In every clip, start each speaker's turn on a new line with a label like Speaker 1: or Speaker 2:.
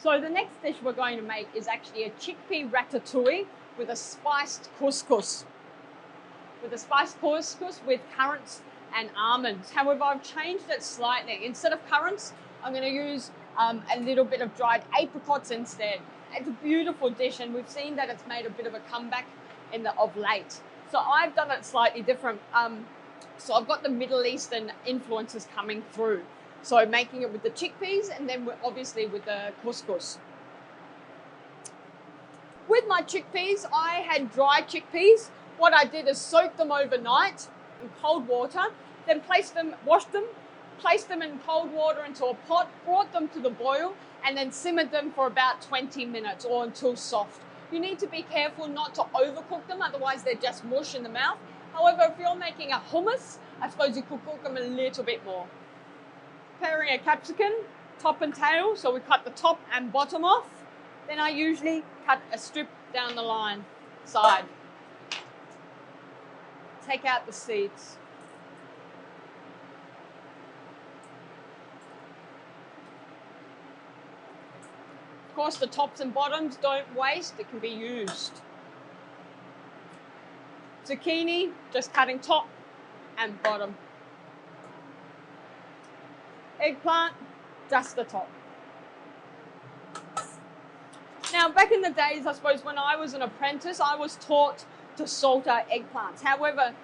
Speaker 1: So the next dish we're going to make is actually a chickpea ratatouille with a spiced couscous. With currants and almonds. However, I've changed it slightly. Instead of currants, I'm going to use a little bit of dried apricots instead. It's a beautiful dish, and we've seen that it's made a bit of a comeback of late. So I've done it slightly different. So I've got the Middle Eastern influences coming through. So making it with the chickpeas, and then obviously with the couscous. With my chickpeas, I had dry chickpeas. What I did is soak them overnight in cold water, then washed them, placed them in cold water into a pot, brought them to the boil, and then simmered them for about 20 minutes or until soft. You need to be careful not to overcook them, otherwise they're just mush in the mouth. However, if you're making a hummus, I suppose you could cook them a little bit more. Preparing a capsicum, top and tail, so we cut the top and bottom off. Then I usually cut a strip down the side. Take out the seeds. Of course, the tops and bottoms don't waste, it can be used. Zucchini, just cutting top and bottom. Eggplant, just the top. Now, back in the days, I suppose when I was an apprentice, I was taught to salt our eggplants. However,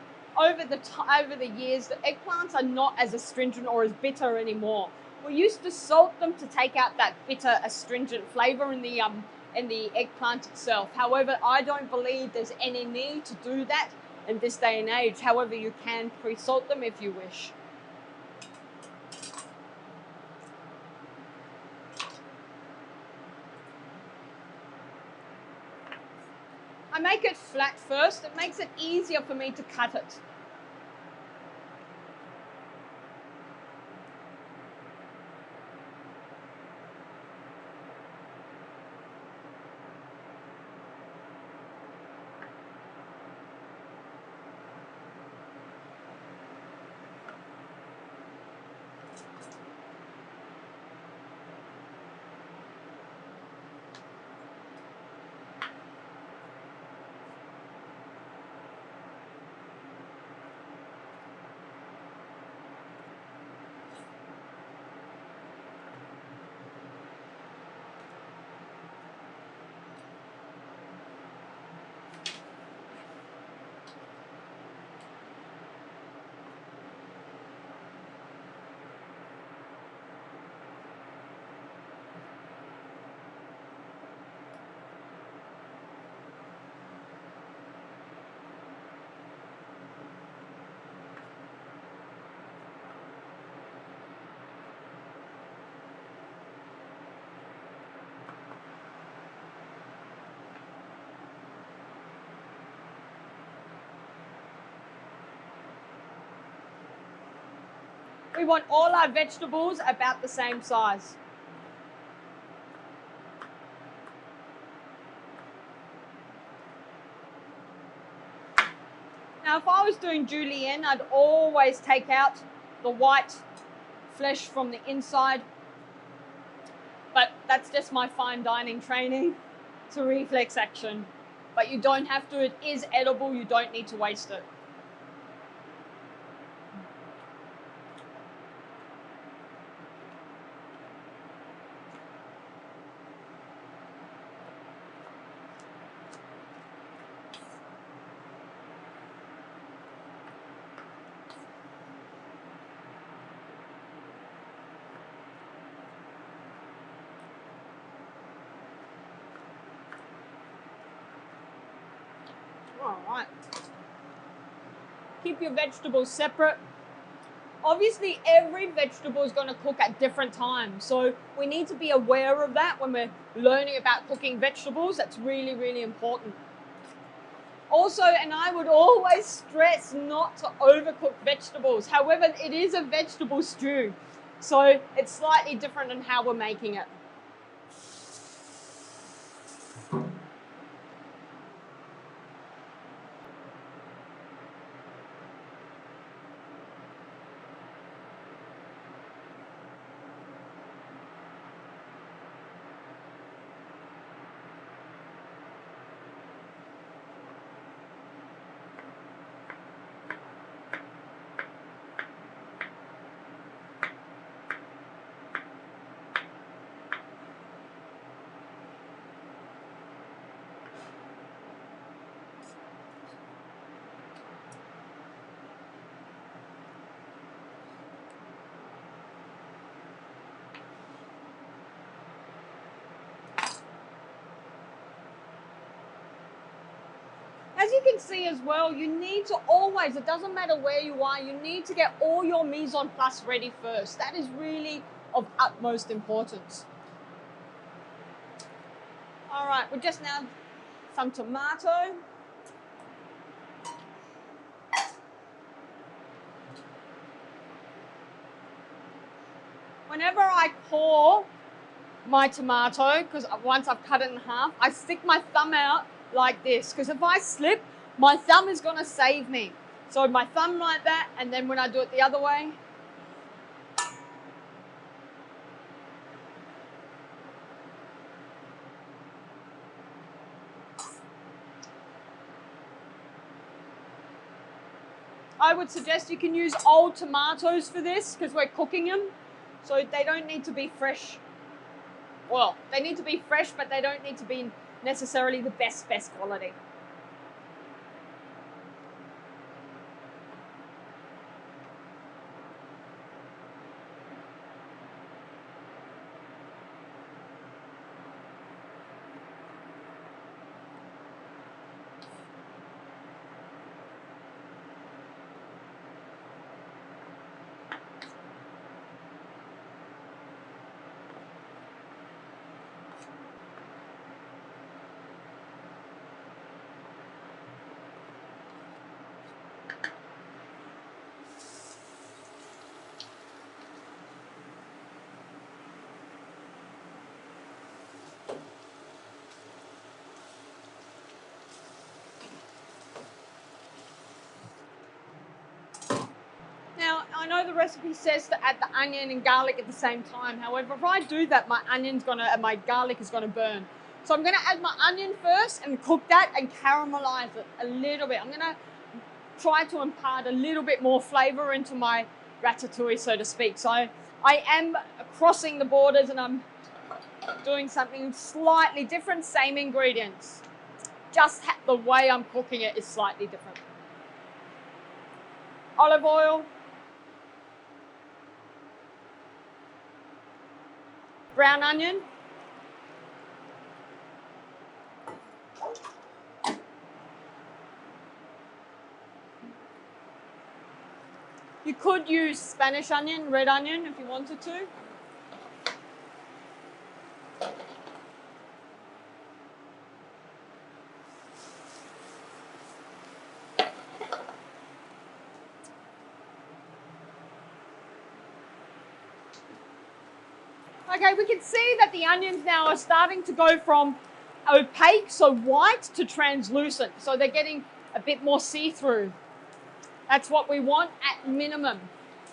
Speaker 1: over the years, the eggplants are not as astringent or as bitter anymore. We used to salt them to take out that bitter, astringent flavour in the eggplant itself. However, I don't believe there's any need to do that in this day and age. However, you can pre-salt them if you wish. I make it flat first. It makes it easier for me to cut it. We want all our vegetables about the same size. Now, if I was doing julienne, I'd always take out the white flesh from the inside. But that's just my fine dining training. It's a reflex action. But you don't have to. It is edible. You don't need to waste it. All right. Keep your vegetables separate. Obviously, every vegetable is going to cook at different times. So we need to be aware of that when we're learning about cooking vegetables. That's really, really important. Also, and I would always stress not to overcook vegetables. However, it is a vegetable stew. So it's slightly different in how we're making it. As you can see as well, you need to always, it doesn't matter where you are, you need to get all your mise en place ready first. That is really of utmost importance. All right, we're just now some tomato. Whenever I core my tomato, because once I've cut it in half, I stick my thumb out like this, because if I slip, my thumb is going to save me. So my thumb like that, and then when I do it the other way, I would suggest you can use old tomatoes for this because we're cooking them. So they don't need to be fresh. Well, they need to be fresh, but they don't need to be necessarily the best quality. Now, I know the recipe says to add the onion and garlic at the same time. However, if I do that, my garlic is gonna burn. So I'm gonna add my onion first and cook that and caramelize it a little bit. I'm gonna try to impart a little bit more flavor into my ratatouille, so to speak. So I am crossing the borders and I'm doing something slightly different, same ingredients. Just the way I'm cooking it is slightly different. Olive oil, brown onion, you could use Spanish onion, red onion if you wanted to. Okay, we can see that the onions now are starting to go from opaque, so white, to translucent. So they're getting a bit more see-through. That's what we want at minimum.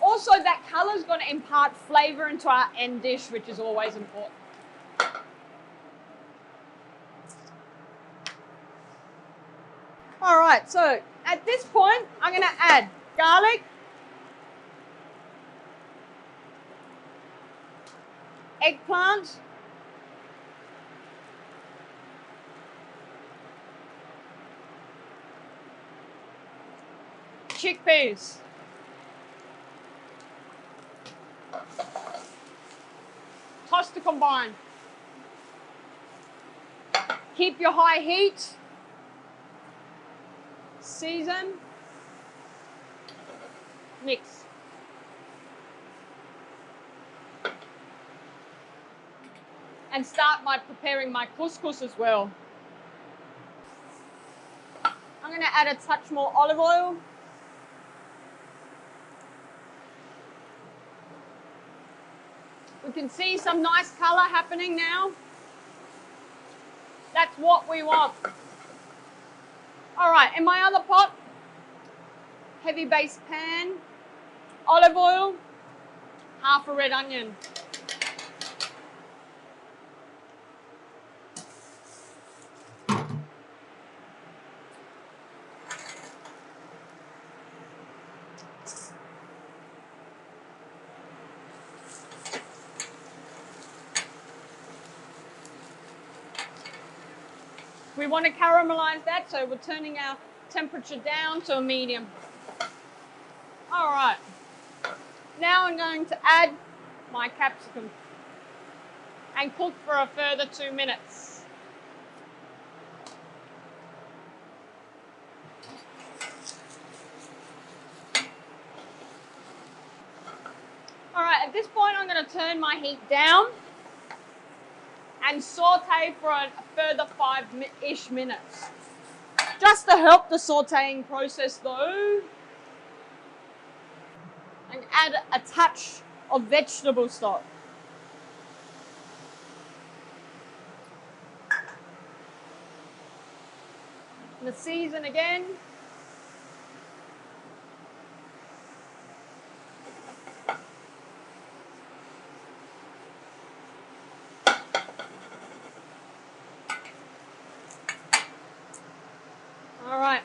Speaker 1: Also, that color is going to impart flavor into our end dish, which is always important. All right, so at this point, I'm going to add garlic, eggplant, chickpeas, toss to combine. Keep your high heat, season, mix. And start preparing my couscous as well. I'm going to add a touch more olive oil. We can see some nice color happening now. That's what we want. All right, in my other pot, heavy base pan, olive oil, half a red onion. We want to caramelize that, so we're turning our temperature down to a medium. All right. Now I'm going to add my capsicum and cook for a further 2 minutes. turn my heat down and saute for a further 5-ish minutes. Just to help the sauteing process though, and add a touch of vegetable stock. And the season again. All right.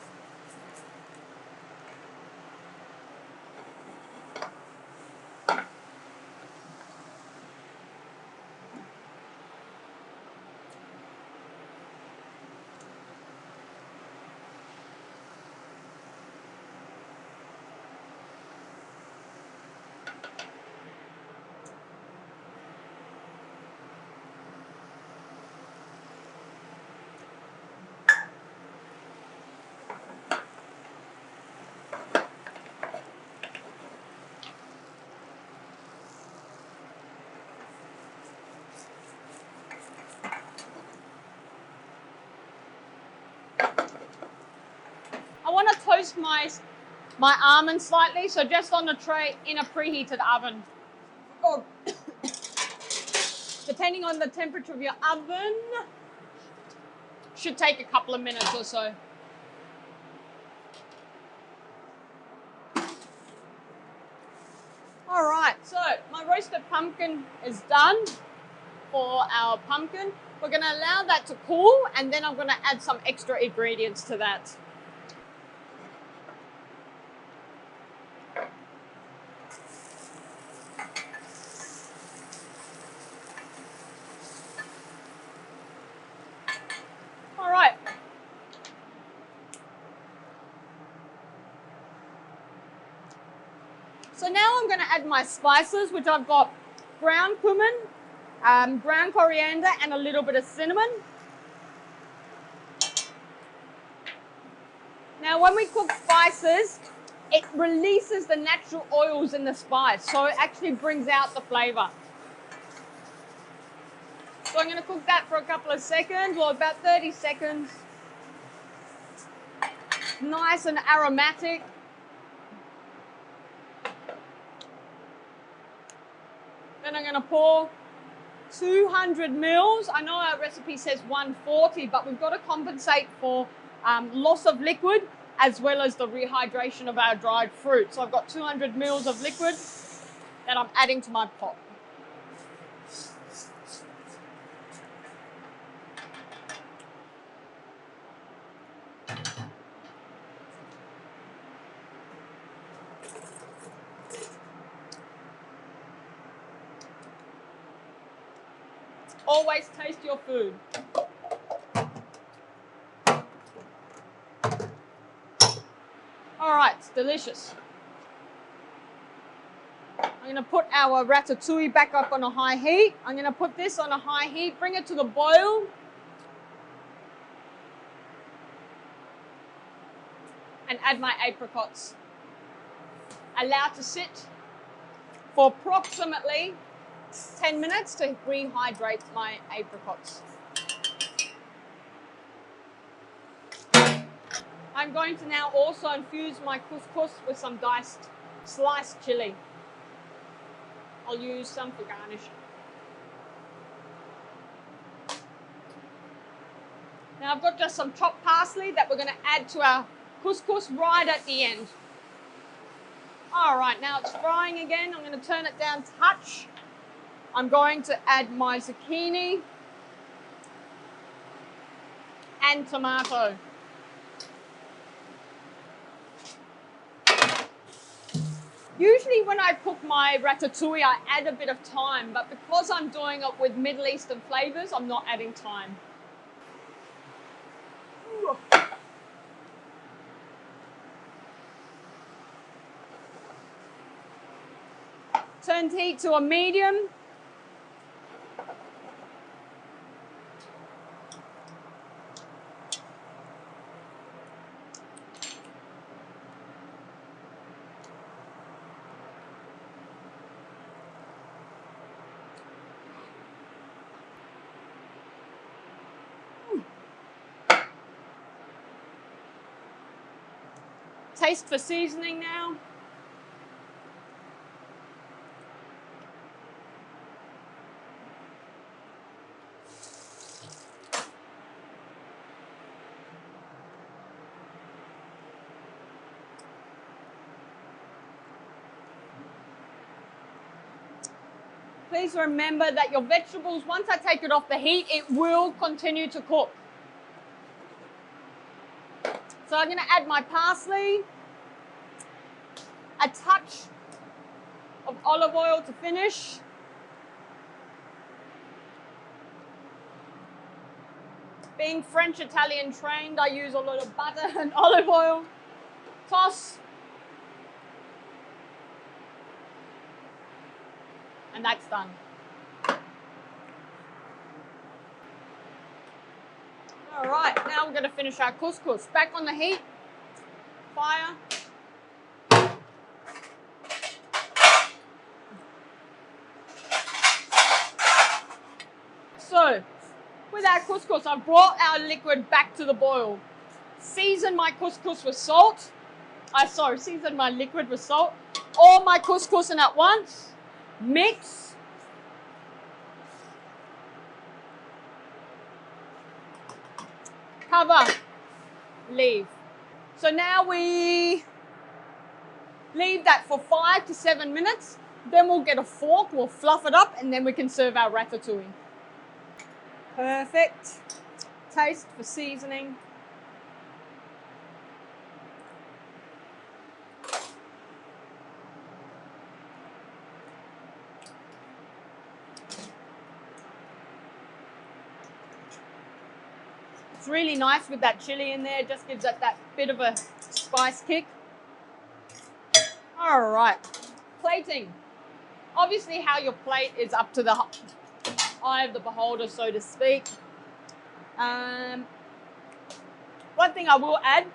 Speaker 1: I want to toast my almonds slightly, so just on the tray in a preheated oven. Or depending on the temperature of your oven, should take a couple of minutes or so. All right, so my roasted pumpkin is done for our pumpkin. We're going to allow that to cool, and then I'm going to add some extra ingredients to that. All right. So now I'm going to add my spices, which I've got ground cumin, ground coriander, and a little bit of cinnamon. Now, when we cook spices, it releases the natural oils in the spice, so it actually brings out the flavor. So I'm going to cook that for a couple of seconds, or about 30 seconds. Nice and aromatic. Then I'm going to pour 200 mils. I know our recipe says 140, but we've got to compensate for loss of liquid as well as the rehydration of our dried fruit. So I've got 200 mils of liquid that I'm adding to my pot. Always taste your food. All right, it's delicious. I'm going to put our ratatouille back up on a high heat. I'm going to put this on a high heat, bring it to the boil. And add my apricots. Allow to sit for approximately 10 minutes to rehydrate my apricots. I'm going to now also infuse my couscous with some sliced chili. I'll use some for garnish. Now I've got just some chopped parsley that we're going to add to our couscous right at the end. All right, now it's frying again. I'm going to turn it down a touch. I'm going to add my zucchini and tomato. Usually when I cook my ratatouille, I add a bit of thyme, but because I'm doing it with Middle Eastern flavors, I'm not adding thyme. Turn heat to a medium. Taste for seasoning now. Please remember that your vegetables, once I take it off the heat, it will continue to cook. So I'm going to add my parsley, a touch of olive oil to finish. Being French Italian trained, I use a lot of butter and olive oil. Toss. And that's done. All right, now we're going to finish our couscous. Back on the heat, fire. So, with our couscous, I've brought our liquid back to the boil. Season my couscous with salt. Season my liquid with salt. All my couscous in at once. Mix. Cover. Leave. So now we leave that for 5 to 7 minutes. Then we'll get a fork, we'll fluff it up, and then we can serve our ratatouille. Perfect. Taste for seasoning. It's really nice with that chili in there. It just gives it that bit of a spice kick. All right. Plating. Obviously, how your plate is up to the eye of the beholder, so to speak. One thing I will add,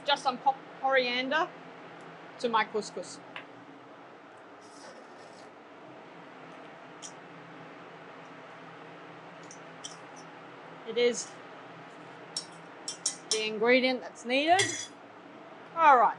Speaker 1: just some coriander to my couscous. It is the ingredient that's needed. All right.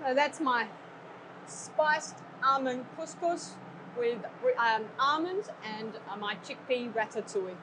Speaker 1: So that's my spiced almond couscous with almonds and my chickpea ratatouille.